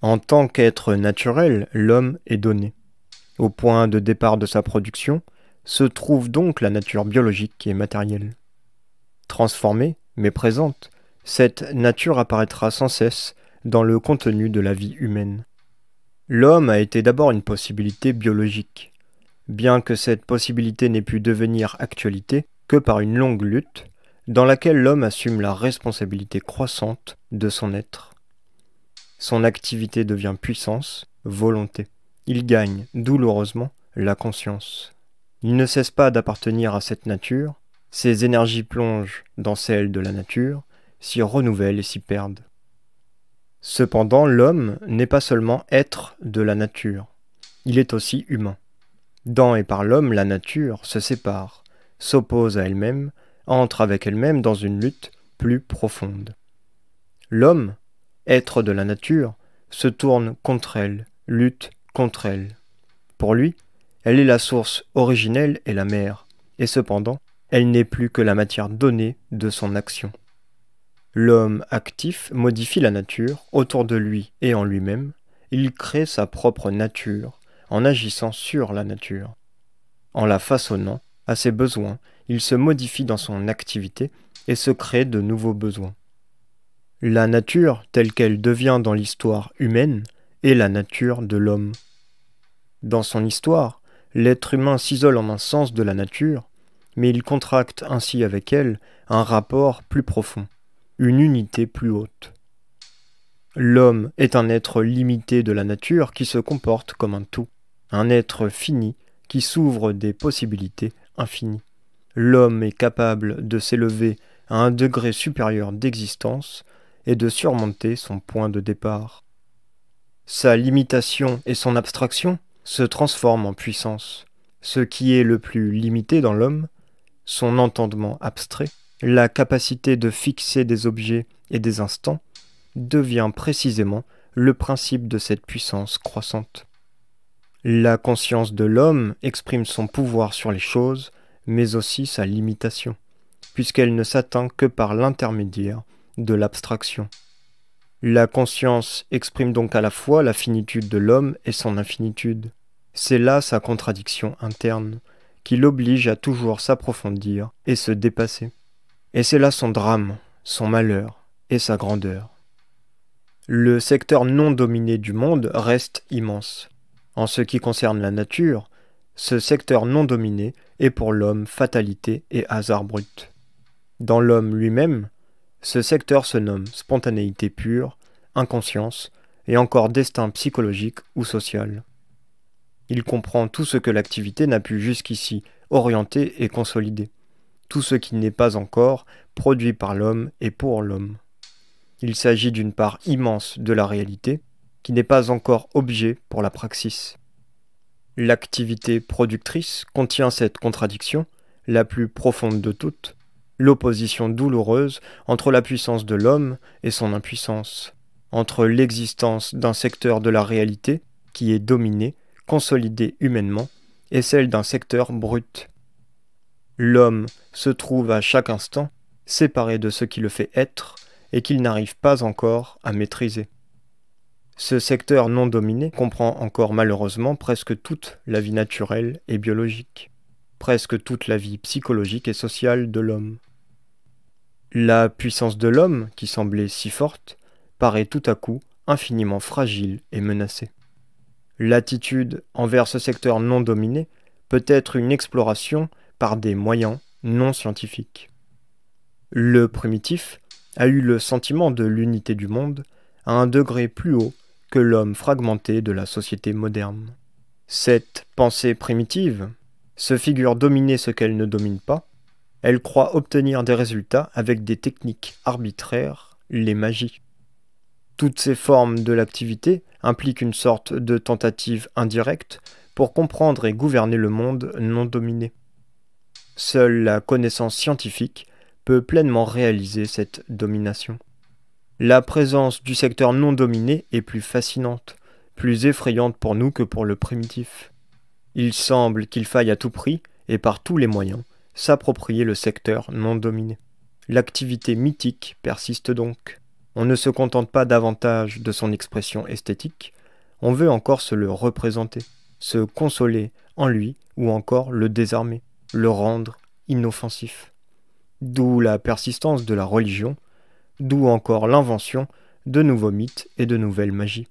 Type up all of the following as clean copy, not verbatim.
En tant qu'être naturel, l'homme est donné. Au point de départ de sa production se trouve donc la nature biologique et matérielle. Transformée, mais présente, cette nature apparaîtra sans cesse dans le contenu de la vie humaine. L'homme a été d'abord une possibilité biologique, bien que cette possibilité n'ait pu devenir actualité que par une longue lutte, dans laquelle l'homme assume la responsabilité croissante de son être. Son activité devient puissance, volonté. Il gagne, douloureusement, la conscience. Il ne cesse pas d'appartenir à cette nature, ses énergies plongent dans celles de la nature, s'y renouvellent et s'y perdent. Cependant, l'homme n'est pas seulement être de la nature, il est aussi humain. Dans et par l'homme, la nature se sépare, s'oppose à elle-même, entre avec elle-même dans une lutte plus profonde. L'homme, être de la nature, se tourne contre elle, lutte contre elle. Pour lui, elle est la source originelle et la mère, et cependant, elle n'est plus que la matière donnée de son action. L'homme actif modifie la nature autour de lui et en lui-même, il crée sa propre nature en agissant sur la nature. En la façonnant à ses besoins, il se modifie dans son activité et se crée de nouveaux besoins. La nature, telle qu'elle devient dans l'histoire humaine, est la nature de l'homme. Dans son histoire, l'être humain s'isole en un sens de la nature, mais il contracte ainsi avec elle un rapport plus profond, une unité plus haute. L'homme est un être limité de la nature qui se comporte comme un tout, un être fini qui s'ouvre des possibilités infinies. L'homme est capable de s'élever à un degré supérieur d'existence et de surmonter son point de départ. Sa limitation et son abstraction se transforment en puissance. Ce qui est le plus limité dans l'homme, son entendement abstrait, la capacité de fixer des objets et des instants, devient précisément le principe de cette puissance croissante. La conscience de l'homme exprime son pouvoir sur les choses, mais aussi sa limitation, puisqu'elle ne s'atteint que par l'intermédiaire de l'abstraction. La conscience exprime donc à la fois la finitude de l'homme et son infinitude. C'est là sa contradiction interne, qui l'oblige à toujours s'approfondir et se dépasser. Et c'est là son drame, son malheur et sa grandeur. Le secteur non dominé du monde reste immense. En ce qui concerne la nature, ce secteur non dominé est pour l'homme fatalité et hasard brut. Dans l'homme lui-même, ce secteur se nomme spontanéité pure, inconscience et encore destin psychologique ou social. Il comprend tout ce que l'activité n'a pu jusqu'ici orienter et consolider, tout ce qui n'est pas encore produit par l'homme et pour l'homme. Il s'agit d'une part immense de la réalité qui n'est pas encore objet pour la praxis. L'activité productrice contient cette contradiction, la plus profonde de toutes, l'opposition douloureuse entre la puissance de l'homme et son impuissance, entre l'existence d'un secteur de la réalité qui est dominé, consolidé humainement, et celle d'un secteur brut. L'homme se trouve à chaque instant séparé de ce qui le fait être et qu'il n'arrive pas encore à maîtriser. Ce secteur non dominé comprend encore malheureusement presque toute la vie naturelle et biologique, presque toute la vie psychologique et sociale de l'homme. La puissance de l'homme, qui semblait si forte, paraît tout à coup infiniment fragile et menacée. L'attitude envers ce secteur non dominé peut être une exploration par des moyens non scientifiques. Le primitif a eu le sentiment de l'unité du monde à un degré plus haut que l'homme fragmenté de la société moderne. Cette pensée primitive se figure dominer ce qu'elle ne domine pas, elle croit obtenir des résultats avec des techniques arbitraires, les magies. Toutes ces formes de l'activité impliquent une sorte de tentative indirecte pour comprendre et gouverner le monde non dominé. Seule la connaissance scientifique peut pleinement réaliser cette domination. La présence du secteur non dominé est plus fascinante, plus effrayante pour nous que pour le primitif. Il semble qu'il faille à tout prix, et par tous les moyens, s'approprier le secteur non dominé. L'activité mythique persiste donc. On ne se contente pas davantage de son expression esthétique, on veut encore se le représenter, se consoler en lui ou encore le désarmer, le rendre inoffensif. D'où la persistance de la religion, d'où encore l'invention de nouveaux mythes et de nouvelles magies.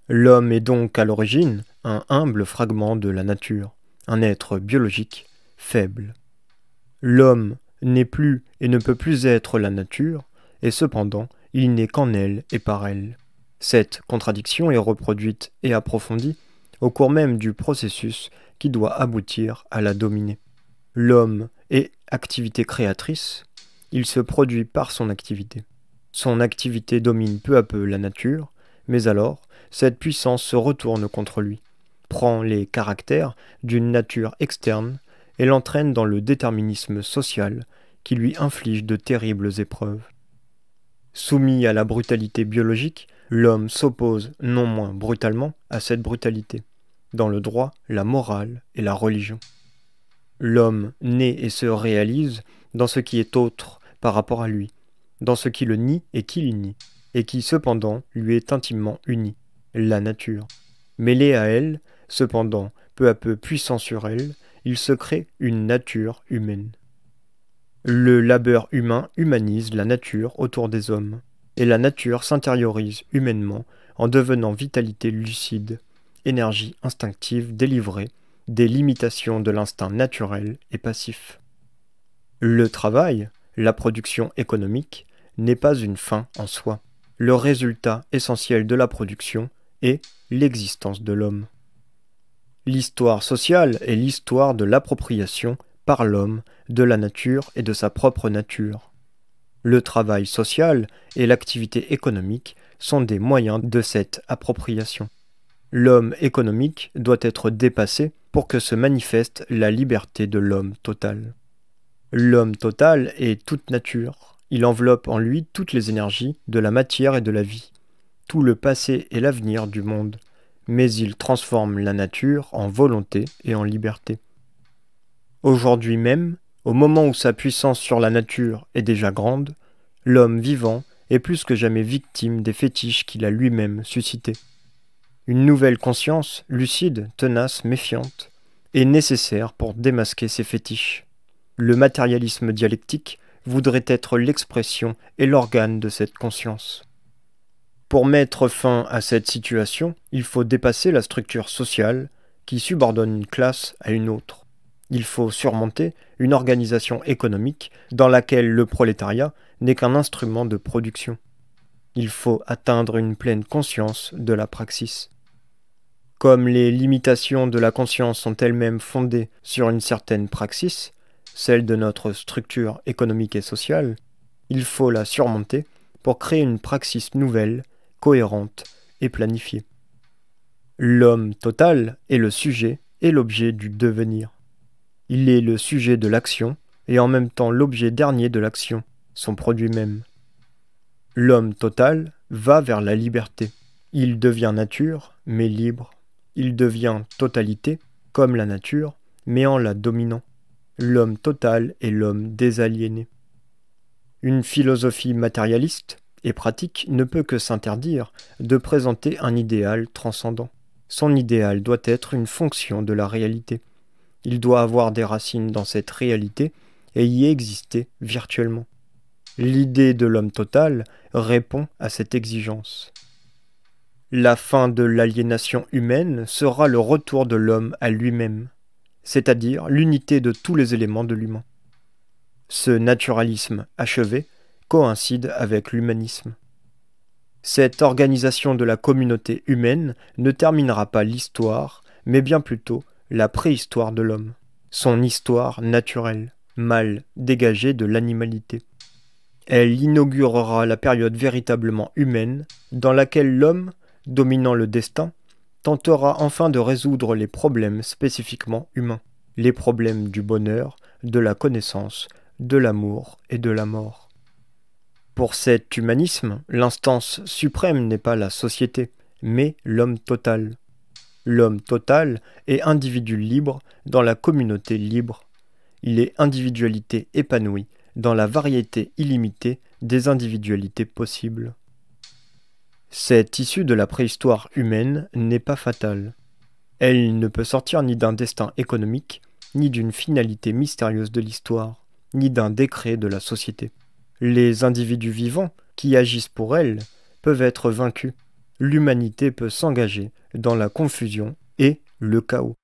L'homme est donc à l'origine un humble fragment de la nature, un être biologique faible. L'homme n'est plus et ne peut plus être la nature, et cependant il n'est qu'en elle et par elle. Cette contradiction est reproduite et approfondie au cours même du processus qui doit aboutir à la dominer. L'homme est activité créatrice, il se produit par son activité. Son activité domine peu à peu la nature, mais alors cette puissance se retourne contre lui, prend les caractères d'une nature externe et l'entraîne dans le déterminisme social qui lui inflige de terribles épreuves. Soumis à la brutalité biologique, l'homme s'oppose non moins brutalement à cette brutalité, dans le droit, la morale et la religion. L'homme naît et se réalise dans ce qui est autre par rapport à lui, dans ce qui le nie et qui l'unit, et qui cependant lui est intimement uni, la nature. Mêlé à elle, cependant peu à peu puissant sur elle, il se crée une nature humaine. Le labeur humain humanise la nature autour des hommes, et la nature s'intériorise humainement en devenant vitalité lucide, énergie instinctive délivrée des limitations de l'instinct naturel et passif. Le travail, la production économique, n'est pas une fin en soi. Le résultat essentiel de la production est l'existence de l'homme. L'histoire sociale est l'histoire de l'appropriation par l'homme de la nature et de sa propre nature. Le travail social et l'activité économique sont des moyens de cette appropriation. L'homme économique doit être dépassé pour que se manifeste la liberté de l'homme total. L'homme total est toute nature. Il enveloppe en lui toutes les énergies de la matière et de la vie, tout le passé et l'avenir du monde, mais il transforme la nature en volonté et en liberté. Aujourd'hui même, au moment où sa puissance sur la nature est déjà grande, l'homme vivant est plus que jamais victime des fétiches qu'il a lui-même suscités. Une nouvelle conscience, lucide, tenace, méfiante, est nécessaire pour démasquer ces fétiches. Le matérialisme dialectique voudrait être l'expression et l'organe de cette conscience. Pour mettre fin à cette situation, il faut dépasser la structure sociale qui subordonne une classe à une autre. Il faut surmonter une organisation économique dans laquelle le prolétariat n'est qu'un instrument de production. Il faut atteindre une pleine conscience de la praxis. Comme les limitations de la conscience sont elles-mêmes fondées sur une certaine praxis, celle de notre structure économique et sociale, il faut la surmonter pour créer une praxis nouvelle, cohérente et planifiée. L'homme total est le sujet et l'objet du devenir. Il est le sujet de l'action et en même temps l'objet dernier de l'action, son produit même. L'homme total va vers la liberté. Il devient nature, mais libre. Il devient totalité, comme la nature, mais en la dominant. L'homme total est l'homme désaliéné. Une philosophie matérialiste et pratique ne peut que s'interdire de présenter un idéal transcendant. Son idéal doit être une fonction de la réalité. Il doit avoir des racines dans cette réalité et y exister virtuellement. L'idée de l'homme total répond à cette exigence. La fin de l'aliénation humaine sera le retour de l'homme à lui-même, c'est-à-dire l'unité de tous les éléments de l'humain. Ce naturalisme achevé coïncide avec l'humanisme. Cette organisation de la communauté humaine ne terminera pas l'histoire, mais bien plutôt la préhistoire de l'homme, son histoire naturelle, mal dégagée de l'animalité. Elle inaugurera la période véritablement humaine dans laquelle l'homme, dominant le destin, tentera enfin de résoudre les problèmes spécifiquement humains, les problèmes du bonheur, de la connaissance, de l'amour et de la mort. Pour cet humanisme, l'instance suprême n'est pas la société, mais l'homme total. L'homme total est individu libre dans la communauté libre. Il est individualité épanouie dans la variété illimitée des individualités possibles. Cette issue de la préhistoire humaine n'est pas fatale. Elle ne peut sortir ni d'un destin économique, ni d'une finalité mystérieuse de l'histoire, ni d'un décret de la société. Les individus vivants qui agissent pour elle peuvent être vaincus. L'humanité peut s'engager dans la confusion et le chaos.